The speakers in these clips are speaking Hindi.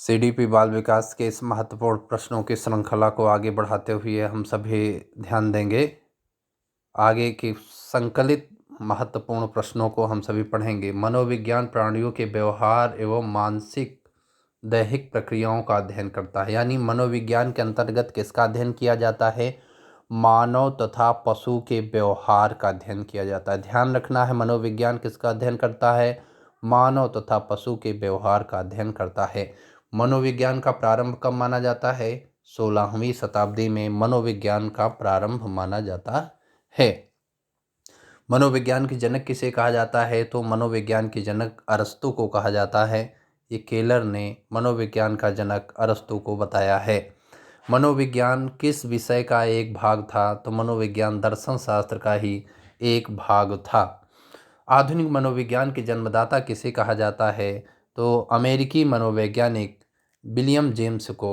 सीडीपी बाल विकास के इस महत्वपूर्ण प्रश्नों की श्रृंखला को आगे बढ़ाते हुए हम सभी ध्यान देंगे। आगे की संकलित महत्वपूर्ण प्रश्नों को हम सभी पढ़ेंगे। मनोविज्ञान प्राणियों के व्यवहार एवं मानसिक दैहिक प्रक्रियाओं का अध्ययन करता है। यानी मनोविज्ञान के अंतर्गत किसका अध्ययन किया जाता है? मानव तथा पशु के व्यवहार का अध्ययन किया जाता है। ध्यान रखना है, मनोविज्ञान किसका अध्ययन करता है? मानव तथा पशु के व्यवहार का अध्ययन करता है। मनोविज्ञान का प्रारंभ कब माना जाता है? 16वीं शताब्दी में मनोविज्ञान का प्रारंभ माना जाता है। मनोविज्ञान के जनक किसे कहा जाता है? तो मनोविज्ञान के जनक अरस्तू को कहा जाता है। ये केलर ने मनोविज्ञान का जनक अरस्तू को बताया है। मनोविज्ञान किस विषय का एक भाग था? तो मनोविज्ञान दर्शन शास्त्र का ही एक भाग था। आधुनिक मनोविज्ञान के जन्मदाता किसे कहा जाता है? तो अमेरिकी मनोवैज्ञानिक विलियम जेम्स को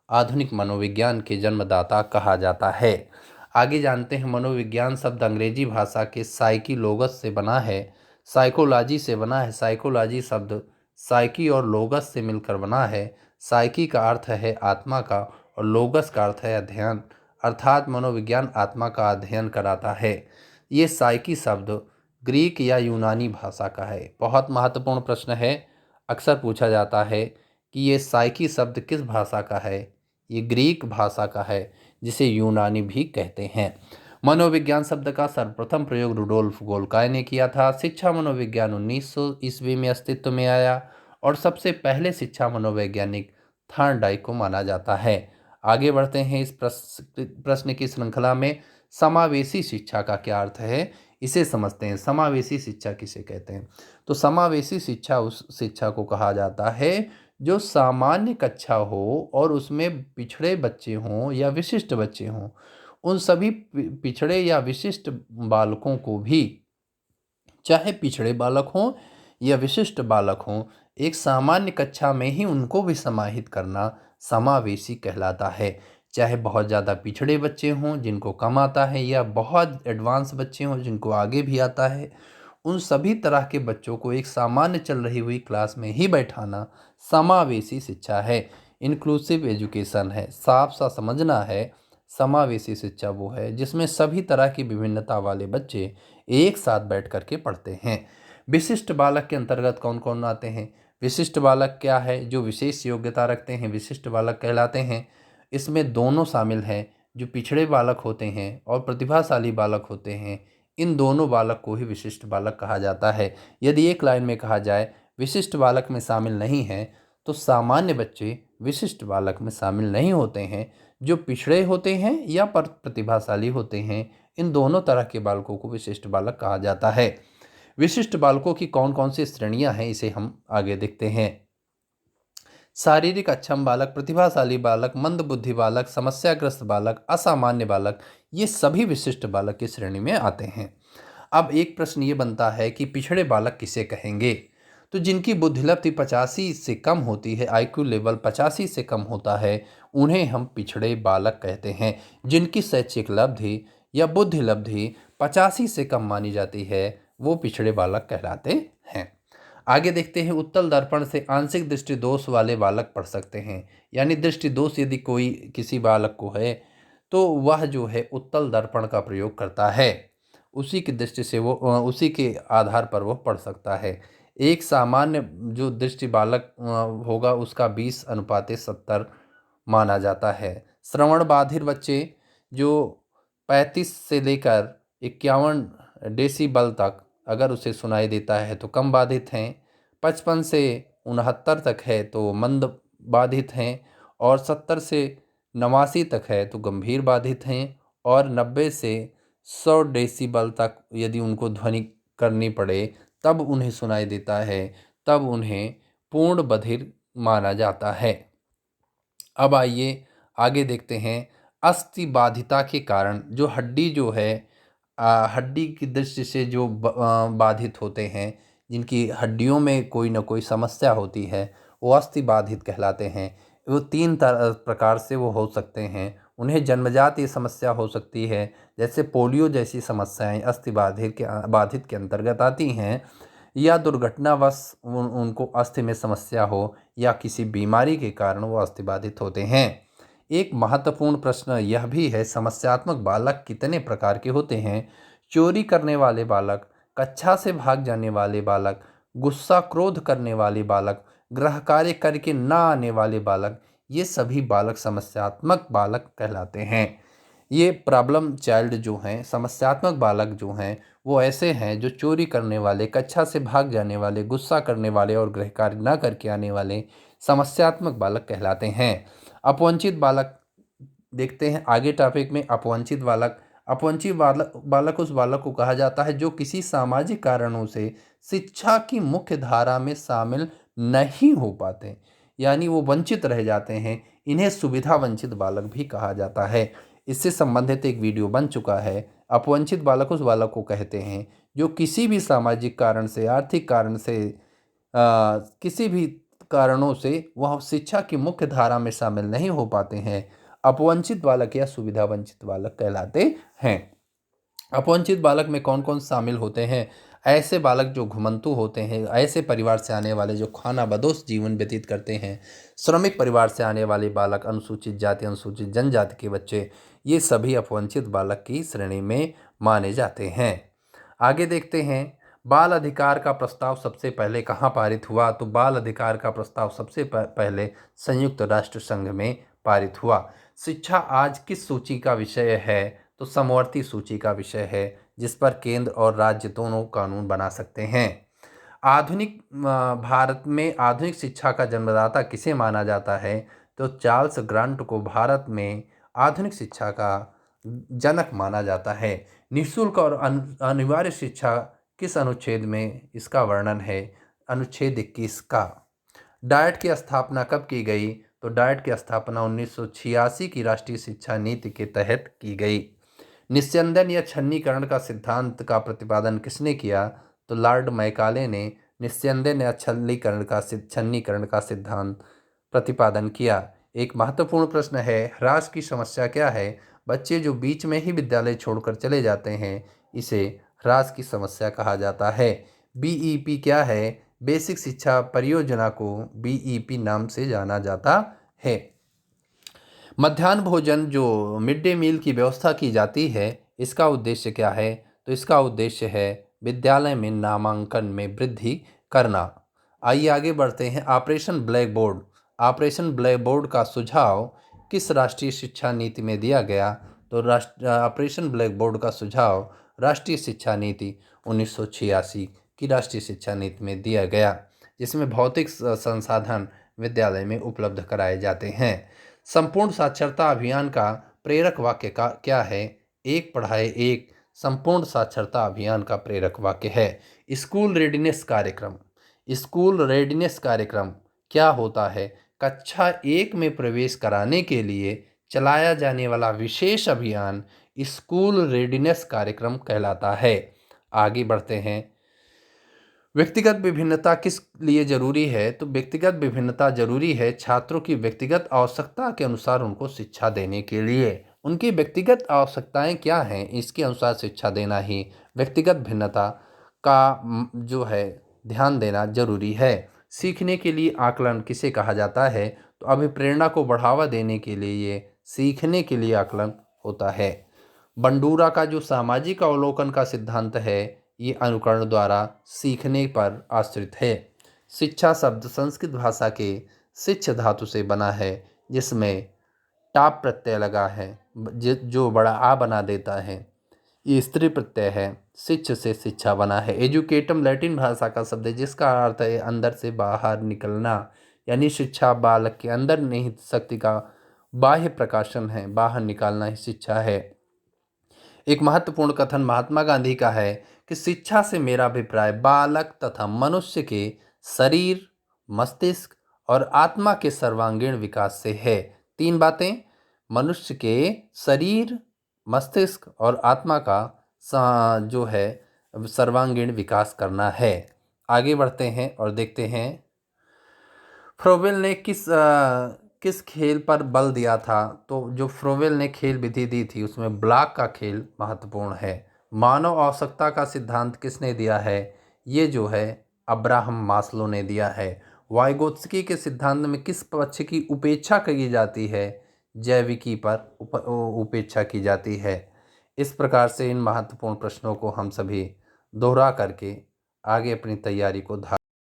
आधुनिक मनोविज्ञान के जन्मदाता कहा जाता है। आगे जानते हैं, मनोविज्ञान शब्द अंग्रेजी भाषा के साइकोलॉजी से बना है। साइकोलॉजी शब्द साइकी और लोगस से मिलकर बना है। साइकी का अर्थ है आत्मा का और लोगस का अर्थ है अध्ययन, अर्थात मनोविज्ञान आत्मा का अध्ययन कराता है। ये साइकी शब्द ग्रीक या यूनानी भाषा का है। बहुत महत्वपूर्ण प्रश्न है, अक्सर पूछा जाता है कि ये साइकी शब्द किस भाषा का है? ये ग्रीक भाषा का है, जिसे यूनानी भी कहते हैं। मनोविज्ञान शब्द का सर्वप्रथम प्रयोग रुडोल्फ गोल्काय ने किया था। शिक्षा मनोविज्ञान 1900 ईस्वी में अस्तित्व में आया और सबसे पहले शिक्षा मनोवैज्ञानिक थॉर्नडाइक को माना जाता है। आगे बढ़ते हैं, इस प्रश्न की श्रृंखला में समावेशी शिक्षा का क्या अर्थ है, इसे समझते हैं। समावेशी शिक्षा किसे कहते हैं? तो समावेशी शिक्षा उस शिक्षा को कहा जाता है जो सामान्य कक्षा हो और उसमें पिछड़े बच्चे हों या विशिष्ट बच्चे हों, उन सभी पिछड़े या विशिष्ट बालकों को भी, चाहे पिछड़े बालक हों या विशिष्ट बालक हों, एक सामान्य कक्षा में ही उनको भी समाहित करना समावेशी कहलाता है। चाहे बहुत ज़्यादा पिछड़े बच्चे हों जिनको कम आता है या बहुत एडवांस बच्चे हों जिनको आगे भी आता है, उन सभी तरह के बच्चों को एक सामान्य चल रही हुई क्लास में ही बैठाना समावेशी शिक्षा है। इंक्लूसिव एजुकेशन है, साफ सा समझना है। समावेशी शिक्षा वो है जिसमें सभी तरह की विभिन्नता वाले बच्चे एक साथ बैठ कर के पढ़ते हैं। विशिष्ट बालक के अंतर्गत कौन कौन आते हैं? विशिष्ट बालक क्या है? जो विशेष योग्यता रखते हैं विशिष्ट बालक कहलाते हैं। इसमें दोनों शामिल हैं, जो पिछड़े बालक होते हैं और प्रतिभाशाली बालक होते हैं। इन दोनों बालक को ही विशिष्ट बालक कहा जाता है। यदि एक लाइन में कहा जाए विशिष्ट बालक में शामिल नहीं है, तो सामान्य बच्चे विशिष्ट बालक में शामिल नहीं होते हैं। जो पिछड़े होते हैं या प्रतिभाशाली होते हैं, इन दोनों तरह के बालकों को विशिष्ट बालक कहा जाता है। विशिष्ट बालकों की कौन कौन सी श्रेणियां हैं, इसे हम आगे देखते हैं। शारीरिक अक्षम बालक, प्रतिभाशाली बालक, मंदबुद्धि बालक, समस्याग्रस्त बालक, असामान्य बालक, ये सभी विशिष्ट बालक की श्रेणी में आते हैं। अब एक प्रश्न ये बनता है कि पिछड़े बालक किसे कहेंगे? तो जिनकी बुद्धिलब्धि 85 से कम होती है, आईक्यू लेवल 85 से कम होता है, उन्हें हम पिछड़े बालक कहते हैं। जिनकी शैक्षिक लब्धि या बुद्धिलब्धि 85 से कम मानी जाती है, वो पिछड़े बालक कहलाते हैं। आगे देखते हैं, उत्तल दर्पण से आंशिक दृष्टि दोष वाले बालक पढ़ सकते हैं। यानी दृष्टि दोष यदि कोई किसी बालक को है, तो वह जो है उत्तल दर्पण का प्रयोग करता है। उसी की दृष्टि से वो उसी के आधार पर वह पढ़ सकता है। एक सामान्य जो दृष्टि बालक होगा उसका 20:70 माना जाता है। श्रवण बाधिर बच्चे जो 35 से लेकर 51 डेसिबल तक अगर उसे सुनाई देता है तो कम बाधित हैं। 55 से 69 तक है तो मंद बाधित हैं और 70 से 89 तक है तो गंभीर बाधित हैं और 90 से 100 डेसिबल तक यदि उनको ध्वनि करनी पड़े तब उन्हें सुनाई देता है, तब उन्हें पूर्ण बधिर माना जाता है। अब आइए आगे देखते हैं, अस्थि बाधिता के कारण जो हड्डी जो है हड्डी की दृष्टि से जो बाधित होते हैं, जिनकी हड्डियों में कोई ना कोई समस्या होती है, वो अस्थि बाधित कहलाते हैं। वो 3 प्रकार से वो हो सकते हैं। उन्हें जन्मजात ये समस्या हो सकती है, जैसे पोलियो जैसी समस्याएं अस्थि बाधित के अंतर्गत आती हैं। या दुर्घटनावश उनको अस्थि में समस्या हो या किसी बीमारी के कारण वो अस्थिबाधित होते हैं। एक महत्वपूर्ण प्रश्न यह भी है, समस्यात्मक बालक कितने प्रकार के होते हैं? चोरी करने वाले बालक, कक्षा से भाग जाने वाले बालक, गुस्सा क्रोध करने वाले बालक, गृह कार्य करके ना आने वाले बालक, ये सभी बालक समस्यात्मक बालक कहलाते हैं। ये प्रॉब्लम चाइल्ड जो हैं, समस्यात्मक बालक जो हैं, वो ऐसे हैं जो चोरी करने वाले, कक्षा से भाग जाने वाले, गुस्सा करने वाले और गृह कार्य न करके आने वाले समस्यात्मक बालक कहलाते हैं। अपवंचित बालक देखते हैं आगे टॉपिक में। अपवंचित बालक, अपवंचित बालक उस बालक को कहा जाता है जो किसी सामाजिक कारणों से शिक्षा की मुख्य धारा में शामिल नहीं हो पाते, यानी वो वंचित रह जाते हैं। इन्हें सुविधा वंचित बालक भी कहा जाता है। इससे संबंधित एक वीडियो बन चुका है। अपवंचित बालक उस बालक को कहते हैं जो किसी भी सामाजिक कारण से, आर्थिक कारण से, किसी भी कारणों से वह शिक्षा की मुख्य धारा में शामिल नहीं हो पाते हैं, अपवंचित बालक या सुविधा वंचित बालक कहलाते हैं। अपवंचित बालक में कौन कौन शामिल होते हैं? ऐसे बालक जो घुमंतु होते हैं, ऐसे परिवार से आने वाले जो खानाबदोश जीवन व्यतीत करते हैं, श्रमिक परिवार से आने वाले बालक, अनुसूचित जाति अनुसूचित जनजाति के बच्चे, ये सभी अपवंचित बालक की श्रेणी में माने जाते हैं। आगे देखते हैं, बाल अधिकार का प्रस्ताव सबसे पहले कहाँ पारित हुआ? तो बाल अधिकार का प्रस्ताव सबसे पहले संयुक्त राष्ट्र संघ में पारित हुआ। शिक्षा आज किस सूची का विषय है? तो समवर्ती सूची का विषय है, जिस पर केंद्र और राज्य दोनों कानून बना सकते हैं। आधुनिक भारत में आधुनिक शिक्षा का जन्मदाता किसे माना जाता है? तो चार्ल्स ग्रांट को भारत में आधुनिक शिक्षा का जनक माना जाता है। निःशुल्क और अनिवार्य शिक्षा किस अनुच्छेद में इसका वर्णन है? अनुच्छेद 21 का। डाइट की स्थापना कब की गई? तो डाइट की स्थापना 1986 की राष्ट्रीय शिक्षा नीति के तहत की गई। निस्यंदन या छन्नीकरण का सिद्धांत का प्रतिपादन किसने किया? तो लॉर्ड मैकाले ने निस्यंदन या छन्नीकरण का सिद्धांत प्रतिपादन किया। एक महत्वपूर्ण प्रश्न है, ह्रास की समस्या क्या है? बच्चे जो बीच में ही विद्यालय छोड़कर चले जाते हैं, इसे ह्रास की समस्या कहा जाता है। बीईपी क्या है? बेसिक शिक्षा परियोजना को बीईपी नाम से जाना जाता है। मध्याह्न भोजन जो मिड डे मील की व्यवस्था की जाती है, इसका उद्देश्य क्या है? तो इसका उद्देश्य है विद्यालय में नामांकन में वृद्धि करना। आइए आगे बढ़ते हैं। Operation black board, operation black board का सुझाव किस राष्ट्रीय शिक्षा नीति में दिया गया? तो ऑपरेशन ब्लैक बोर्ड का सुझाव राष्ट्रीय शिक्षा नीति 1986 की राष्ट्रीय शिक्षा नीति में दिया गया, जिसमें भौतिक संसाधन विद्यालय में उपलब्ध कराए जाते हैं। संपूर्ण साक्षरता अभियान का प्रेरक वाक्य का क्या है? एक पढ़ाए एक संपूर्ण साक्षरता अभियान का प्रेरक वाक्य है। स्कूल रेडिनेस कार्यक्रम, स्कूल रेडिनेस कार्यक्रम क्या होता है? कक्षा 1 में प्रवेश कराने के लिए चलाया जाने वाला विशेष अभियान स्कूल रेडिनेस कार्यक्रम कहलाता है। आगे बढ़ते हैं। व्यक्तिगत विभिन्नता किस लिए जरूरी है? तो व्यक्तिगत विभिन्नता जरूरी है छात्रों की व्यक्तिगत आवश्यकता के अनुसार उनको शिक्षा देने के लिए। उनकी व्यक्तिगत आवश्यकताएं क्या हैं, इसके अनुसार शिक्षा देना ही व्यक्तिगत भिन्नता का जो है ध्यान देना जरूरी है। सीखने के लिए आकलन किसे कहा जाता है? तो अभिप्रेरणा को बढ़ावा देने के लिए ये सीखने के लिए आकलन होता है। बंडूरा का जो सामाजिक अवलोकन का सिद्धांत है, ये अनुकरण द्वारा सीखने पर आश्रित है। शिक्षा शब्द संस्कृत भाषा के शिक्ष धातु से बना है, जिसमें टाप प्रत्यय लगा है, जो बड़ा आ बना देता है। ये स्त्री प्रत्यय है। शिक्ष से शिक्षा बना है। एजुकेटम लैटिन भाषा का शब्द है, जिसका अर्थ है अंदर से बाहर निकलना, यानी शिक्षा बालक के अंदर निहित शक्ति का बाह्य प्रकाशन है, बाहर निकालना ही शिक्षा है। एक महत्वपूर्ण कथन महात्मा गांधी का है कि शिक्षा से मेरा अभिप्राय बालक तथा मनुष्य के शरीर, मस्तिष्क और आत्मा के सर्वांगीण विकास से है। 3 बातें, मनुष्य के शरीर, मस्तिष्क और आत्मा का जो है सर्वांगीण विकास करना है। आगे बढ़ते हैं और देखते हैं फ्रोबेल ने किस खेल पर बल दिया था? तो जो फ्रोबेल ने खेल विधि दी थी, उसमें ब्लॉक का खेल महत्वपूर्ण है। मानव आवश्यकता का सिद्धांत किसने दिया है? ये जो है अब्राहम मास्लो ने दिया है। वाइगोत्स्की के सिद्धांत में किस पक्ष की उपेक्षा की जाती है? जैविकी पर उपेक्षा की जाती है। इस प्रकार से इन महत्वपूर्ण प्रश्नों को हम सभी दोहरा करके आगे अपनी तैयारी को